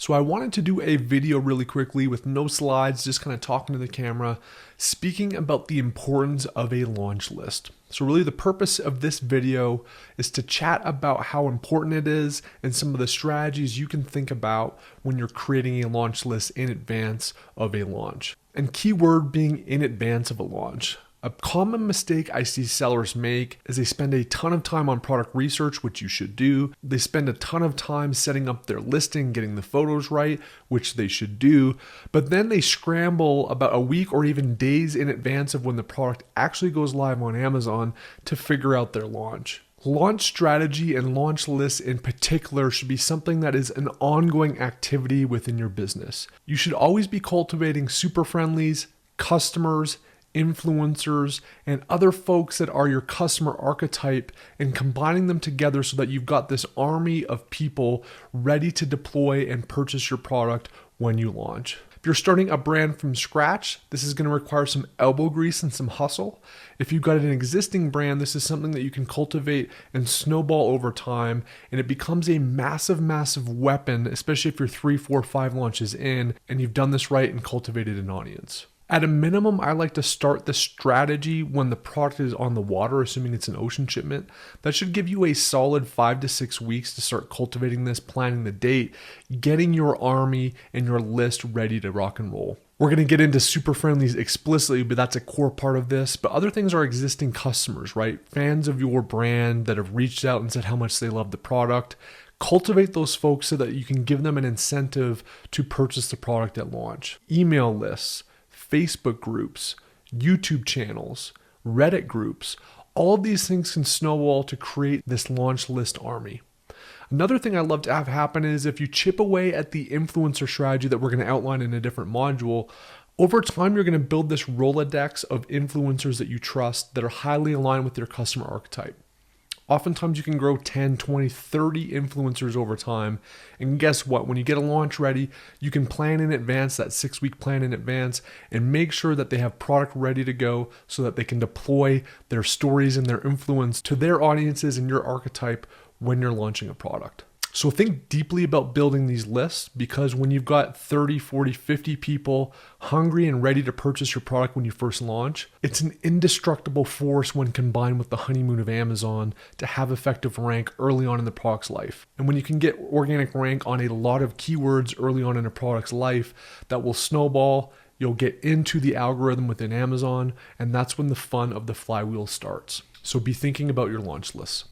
So I wanted to do a video really quickly with no slides, just kind of talking to the camera, speaking about the importance of a launch list. So really the purpose of this video is to chat about how important it is and some of the strategies you can think about when you're creating a launch list in advance of a launch. And keyword being in advance of a launch. A common mistake I see sellers make is they spend a ton of time on product research, which you should do. They spend a ton of time setting up their listing, getting the photos right, which they should do. But then they scramble about a week or even days in advance of when the product actually goes live on Amazon to figure out their launch. Launch strategy and launch lists in particular should be something that is an ongoing activity within your business. You should always be cultivating super friendlies, customers, influencers, and other folks that are your customer archetype and combining them together so that you've got this army of people ready to deploy and purchase your product when you launch. If you're starting a brand from scratch, this is going to require some elbow grease and some hustle. If you've got an existing brand, this is something that you can cultivate and snowball over time, and it becomes a massive, massive weapon, especially if you're 3, 4, 5 launches in and you've done this right and cultivated an audience. At a minimum, I like to start the strategy when the product is on the water, assuming it's an ocean shipment. That should give you a solid 5 to 6 weeks to start cultivating this, planning the date, getting your army and your list ready to rock and roll. We're going to get into super friendlies explicitly, but that's a core part of this. But other things are existing customers, right? Fans of your brand that have reached out and said how much they love the product. Cultivate those folks so that you can give them an incentive to purchase the product at launch. Email lists, Facebook groups, YouTube channels, Reddit groups, all of these things can snowball to create this launch list army. Another thing I love to have happen is if you chip away at the influencer strategy that we're going to outline in a different module, over time you're going to build this Rolodex of influencers that you trust that are highly aligned with your customer archetype. Oftentimes you can grow 10, 20, 30 influencers over time. And guess what? When you get a launch ready, you can plan in advance, that 6-week plan in advance, and make sure that they have product ready to go so that they can deploy their stories and their influence to their audiences and your archetype when you're launching a product. So think deeply about building these lists, because when you've got 30, 40, 50 people hungry and ready to purchase your product when you first launch, it's an indestructible force when combined with the honeymoon of Amazon to have effective rank early on in the product's life. And when you can get organic rank on a lot of keywords early on in a product's life, that will snowball. You'll get into the algorithm within Amazon, and that's when the fun of the flywheel starts. So be thinking about your launch lists.